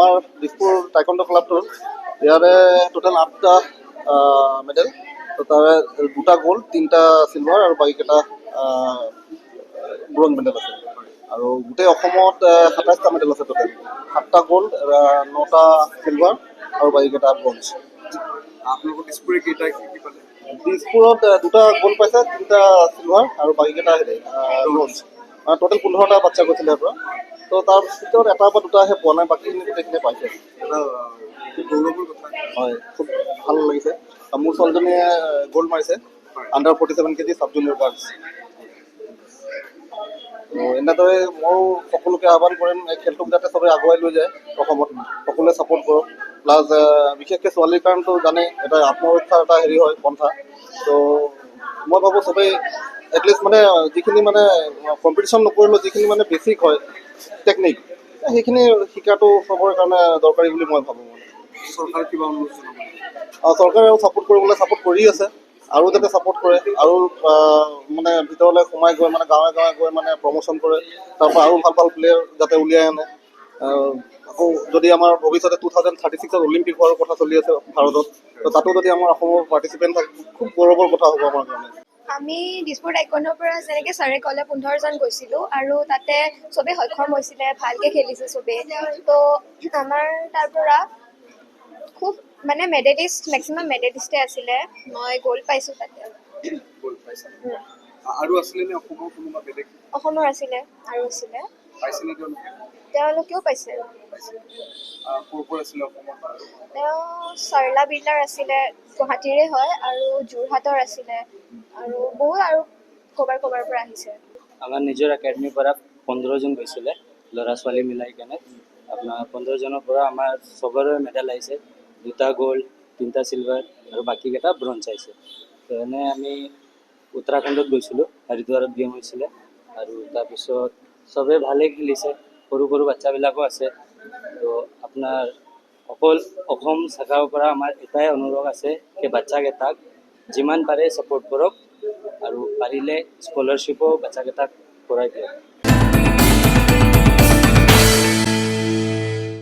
আমাৰ দিছপুৰ টাইকোৱাণ্ডো ক্লাবটোৰ ইয়াৰে total 8টা medal. তো তাৰে 2টা গ'ল্ড, 3টা চিলভাৰ আৰু বাকীকেইটা ব্ৰঞ্জ মেডেল আছে। আৰু গোটেই অসমত 27টা মেডেল আছে টোটেল। 7টা গ'ল্ড, 9টা চিলভাৰ আৰু বাকীকেইটা ব্ৰঞ্জ। আপোনালোকৰ দিছপুৰে কেইটা কি পালে? দিছপুৰত 2টা গ'ল্ড পাইছে, 3টা চিলভাৰ আৰু বাকীকেইটা ব্ৰঞ্জ। টোটেল 15টা বাচ্চা গৈছিলে ইয়াৰ পৰা। তো তাৰ ভিতৰত 1টা বা 2টাহে পোৱা নাই, বাকীখিনি গোটেইখিনিয়ে পাইছে। এটা খুব গৌৰৱৰ কথা। হয়, খুব ভাল লাগিছে। মোৰ ছোৱালীজনীয়ে গ'ল্ড মাৰিছে under 47 KG sub junior girls. এনেদৰে ময়ো সকলোকে আহ্বান কৰিম এই খেলটোক যাতে চবেই আগুৱাই লৈ যায় অসমত, সকলোৱে ছাপোৰ্ট কৰক। প্লাছ বিশেষকৈ ছোৱালীৰ কাৰণেতো জানেই এটা আত্মৰক্ষাৰ এটা হেৰি হয় পন্থা। তো মই ভাবোঁ চবেই এটলিষ্ট মানে যিখিনি মানে কম্পিটিশ্যন নকৰিলেও যিখিনি মানে বেছিক হয় টেকনিক, সেইখিনি শিকাটো চবৰে কাৰণে দৰকাৰী বুলি মই ভাবোঁ। চৰকাৰে কিবা অনুৰোধ জনাব? চৰকাৰে ছাপোৰ্ট কৰিবলৈ ছাপোৰ্ট কৰি আছে, আৰু যাতে ছাপোৰ্ট কৰে, আৰু মানে ভিতৰলৈ সোমাই গৈ মানে গাঁৱে গাঁৱে গৈ মানে প্ৰমোশ্যন কৰে, তাৰপৰা আৰু ভাল ভাল প্লেয়াৰ যাতে উলিয়াই আনে। আকৌ যদি আমাৰ ভৱিষ্যতে 2036ত অলিম্পিক হোৱাৰ কথা চলি আছে ভাৰতত, তো তাতো যদি আমাৰ অসমৰ পাৰ্টিচিপেণ্ট থাকে খুব গৌৰৱৰ কথা হ'ব আমাৰ কাৰণে। আমি দিছপুৰ টাইকোৱাণ্ডোৰ পৰা যেনেকৈ ছাৰে ক'লে 15জন গৈছিলোঁ আৰু তাতে চবেই সক্ষম হৈছিলে, ভালকৈ খেলিছে চবেই। তো আমাৰ তাৰ পৰা খুব মানে মেক্সিমাম মেডেলিষ্টে আছিলে। মই গ'ল্ড পাইছোঁ তাতে। গ'ল্ড পাইছে আৰু আছিলে নে অসমৰ কোনোবা বেলেগ? অসমৰ আছিলে আৰু আছিলে। পাইছেনে তেওঁলোকে? তেওঁলোকেও পাইছে। ক'ৰ আছিলে অসমৰ? তেওঁ চৰলা বিৰলাৰ আছিলে, গুৱাহাটীৰে হয়, আৰু যোৰহাটৰ আছিলে, আৰু বহুত আৰু ক'ৰবাৰ পৰা আহিছে। আমাৰ নিজৰ একাডেমীৰ পৰা 15জন গৈছিলে, ল'ৰা ছোৱালী মিলাই কেনে। আপোনাৰ 15জনৰ পৰা আমাৰ চবৰে মেডেল আহিছে, 2টা গ'ল্ড, 3টা চিলভাৰ আৰু বাকীকেইটা ব্ৰঞ্জ আহিছে। তো এনে আমি উত্তৰাখণ্ডত গৈছিলোঁ, হৰিদ্বাৰত গেম হৈছিলে, আৰু তাৰপিছত চবেই ভালেই খেলিছে, সৰু সৰু বাচ্চাবিলাকো আছে। তো আপোনাৰ অকল অসম শাখাৰ পৰা আমাৰ এটাই অনুৰোধ আছে যে বাচ্চাকেইটাক যিমান পাৰে ছাপোৰ্ট কৰক, আৰু পাৰিলে স্কলাৰশ্বিপো বাচ্চাকেইটাক কৰাই দিয়ক।